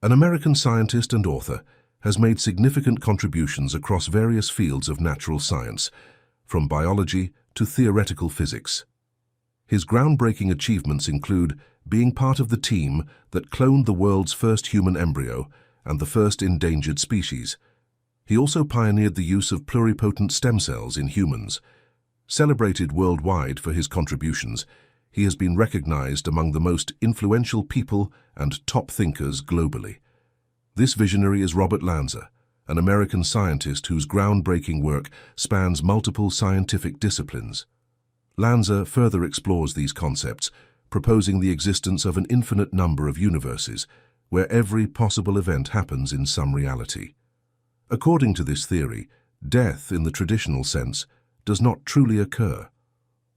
An American scientist and author, has made significant contributions across various fields of natural science, from biology to theoretical physics. His groundbreaking achievements include being part of the team that cloned the world's first human embryo and the first endangered species. He also pioneered the use of pluripotent stem cells in humans. Celebrated worldwide for his contributions, he has been recognized among the most influential people and top thinkers globally. This visionary is Robert Lanza, an American scientist whose groundbreaking work spans multiple scientific disciplines. Lanza further explores these concepts, proposing the existence of an infinite number of universes, where every possible event happens in some reality. According to this theory, death, in the traditional sense, does not truly occur.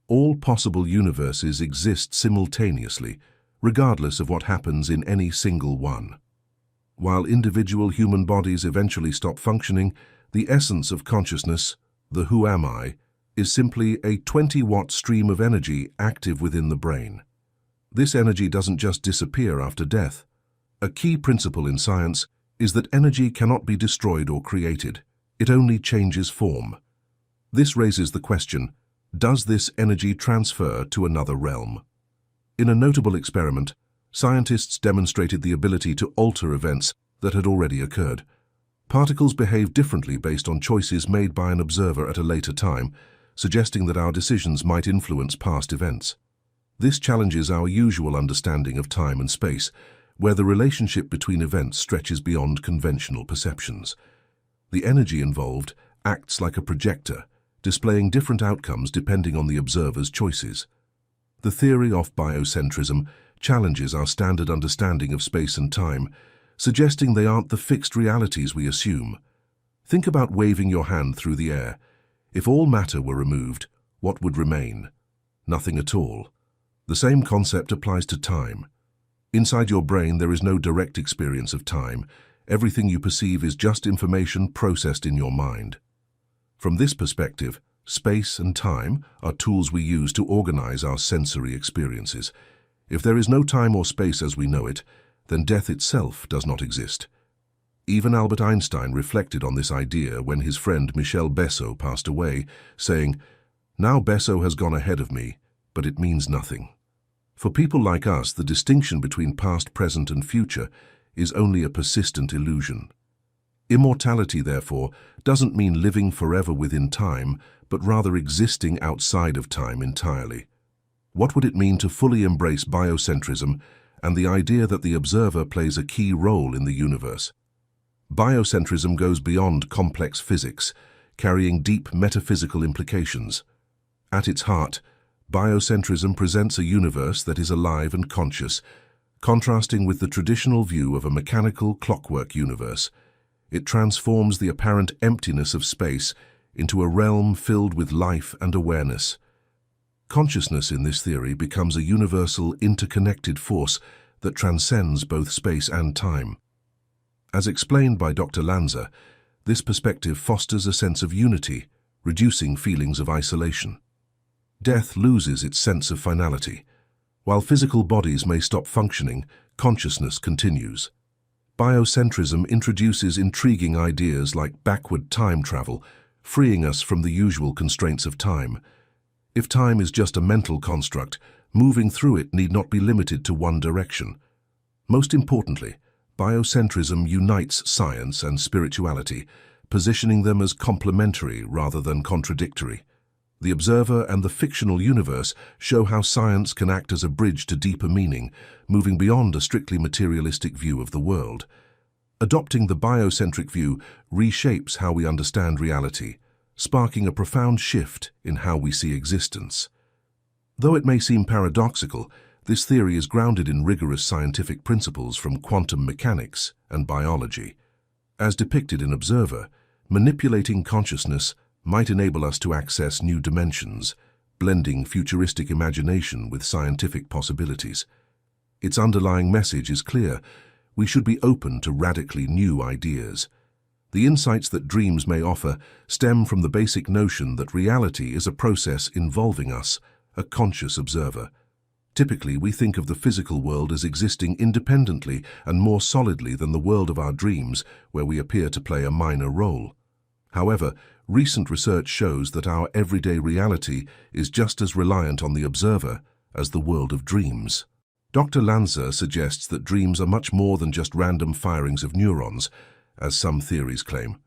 All possible universes exist simultaneously, regardless of what happens in any single one. While individual human bodies eventually stop functioning, the essence of consciousness, the who am I, is simply a 20-watt stream of energy active within the brain. This energy doesn't just disappear after death. A key principle in science is that energy cannot be destroyed or created. It only changes form. This raises the question, does this energy transfer to another realm? In a notable experiment, scientists demonstrated the ability to alter events that had already occurred. Particles behave differently based on choices made by an observer at a later time, suggesting that our decisions might influence past events. This challenges our usual understanding of time and space, where the relationship between events stretches beyond conventional perceptions. The energy involved acts like a projector, displaying different outcomes depending on the observer's choices. The theory of biocentrism challenges our standard understanding of space and time, suggesting they aren't the fixed realities we assume. Think about waving your hand through the air. If all matter were removed, what would remain? Nothing at all. The same concept applies to time. Inside your brain, there is no direct experience of time. Everything you perceive is just information processed in your mind. From this perspective, space and time are tools we use to organize our sensory experiences. If there is no time or space as we know it, then death itself does not exist. Even Albert Einstein reflected on this idea when his friend Michel Besso passed away, saying, "Now Besso has gone ahead of me, but it means nothing." For people like us, the distinction between past, present, and future is only a persistent illusion. Immortality, therefore, doesn't mean living forever within time, but rather existing outside of time entirely. What would it mean to fully embrace biocentrism and the idea that the observer plays a key role in the universe? Biocentrism goes beyond complex physics, carrying deep metaphysical implications. At its heart, biocentrism presents a universe that is alive and conscious, contrasting with the traditional view of a mechanical clockwork universe. It transforms the apparent emptiness of space into a realm filled with life and awareness. Consciousness in this theory becomes a universal, interconnected force that transcends both space and time. As explained by Dr. Lanza, this perspective fosters a sense of unity, reducing feelings of isolation. Death loses its sense of finality. While physical bodies may stop functioning, consciousness continues. Biocentrism introduces intriguing ideas like backward time travel, freeing us from the usual constraints of time. If time is just a mental construct, moving through it need not be limited to one direction. Most importantly, biocentrism unites science and spirituality, positioning them as complementary rather than contradictory. The observer and the fictional universe show how science can act as a bridge to deeper meaning, moving beyond a strictly materialistic view of the world. Adopting the biocentric view reshapes how we understand reality, sparking a profound shift in how we see existence. Though it may seem paradoxical, this theory is grounded in rigorous scientific principles from quantum mechanics and biology. As depicted in Observer, manipulating consciousness might enable us to access new dimensions, blending futuristic imagination with scientific possibilities. Its underlying message is clear: we should be open to radically new ideas. The insights that dreams may offer stem from the basic notion that reality is a process involving us, a conscious observer. Typically, we think of the physical world as existing independently and more solidly than the world of our dreams, where we appear to play a minor role. However, recent research shows that our everyday reality is just as reliant on the observer as the world of dreams. Dr. Lanza suggests that dreams are much more than just random firings of neurons, as some theories claim.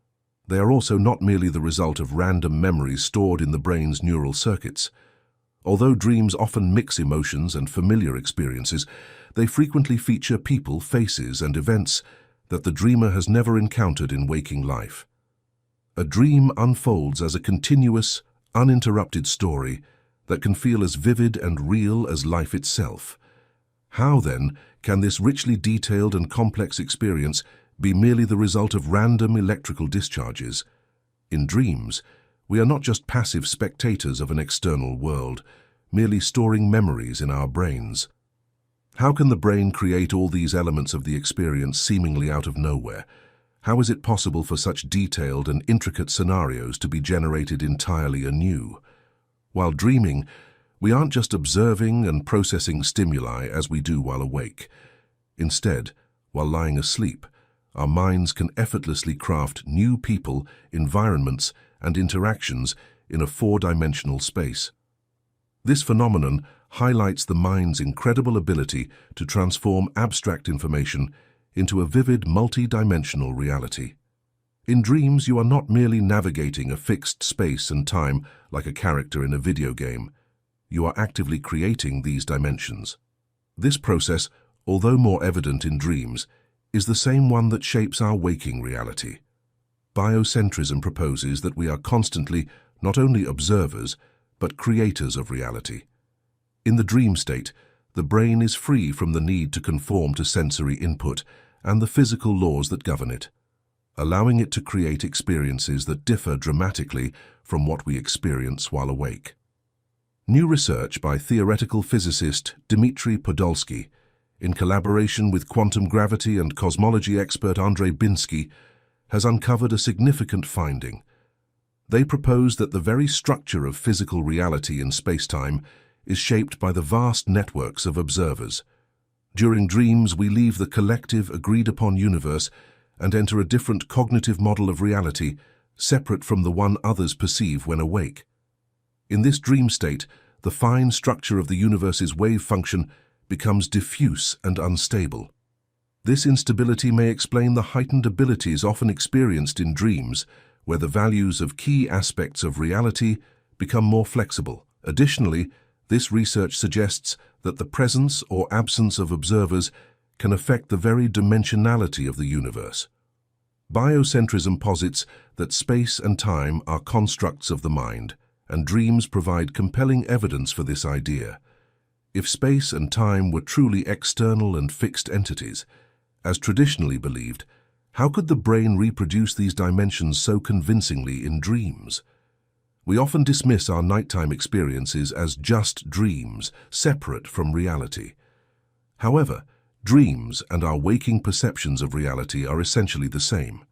They are also not merely the result of random memories stored in the brain's neural circuits. Although dreams often mix emotions and familiar experiences, they frequently feature people, faces, and events that the dreamer has never encountered in waking life. A dream unfolds as a continuous, uninterrupted story that can feel as vivid and real as life itself. How, then, can this richly detailed and complex experience be merely the result of random electrical discharges? In dreams, we are not just passive spectators of an external world, merely storing memories in our brains. How can the brain create all these elements of the experience seemingly out of nowhere? How is it possible for such detailed and intricate scenarios to be generated entirely anew? While dreaming, we aren't just observing and processing stimuli as we do while awake. Instead, while lying asleep, our minds can effortlessly craft new people, environments, and interactions in a four-dimensional space. This phenomenon highlights the mind's incredible ability to transform abstract information into a vivid, multi-dimensional reality. In dreams, you are not merely navigating a fixed space and time like a character in a video game. You are actively creating these dimensions. This process, although more evident in dreams, is the same one that shapes our waking reality. Biocentrism proposes that we are constantly not only observers, but creators of reality. In the dream state, the brain is free from the need to conform to sensory input and the physical laws that govern it, allowing it to create experiences that differ dramatically from what we experience while awake. New research by theoretical physicist Dmitry Podolsky, in collaboration with quantum gravity and cosmology expert Andrei Binsky, has uncovered a significant finding. They propose that the very structure of physical reality in space-time is shaped by the vast networks of observers. During dreams, we leave the collective, agreed-upon universe and enter a different cognitive model of reality, separate from the one others perceive when awake. In this dream state, the fine structure of the universe's wave function becomes diffuse and unstable. This instability may explain the heightened abilities often experienced in dreams, where the values of key aspects of reality become more flexible. Additionally, this research suggests that the presence or absence of observers can affect the very dimensionality of the universe. Biocentrism posits that space and time are constructs of the mind, and dreams provide compelling evidence for this idea. If space and time were truly external and fixed entities, as traditionally believed, how could the brain reproduce these dimensions so convincingly in dreams? We often dismiss our nighttime experiences as just dreams, separate from reality. However, dreams and our waking perceptions of reality are essentially the same.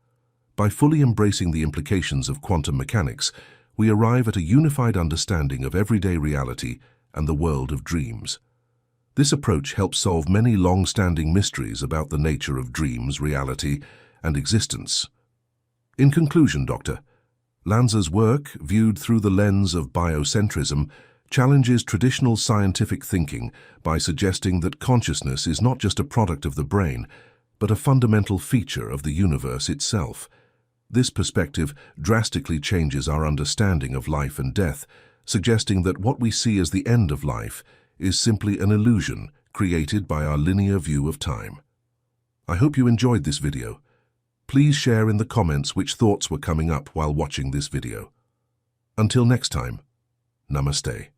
By fully embracing the implications of quantum mechanics, we arrive at a unified understanding of everyday reality and the world of dreams. This approach helps solve many long-standing mysteries about the nature of dreams, reality, and existence. In conclusion, Dr. Lanza's work, viewed through the lens of biocentrism, challenges traditional scientific thinking by suggesting that consciousness is not just a product of the brain, but a fundamental feature of the universe itself. This perspective drastically changes our understanding of life and death, suggesting that what we see as the end of life is simply an illusion created by our linear view of time. I hope you enjoyed this video. Please share in the comments which thoughts were coming up while watching this video. Until next time, Namaste.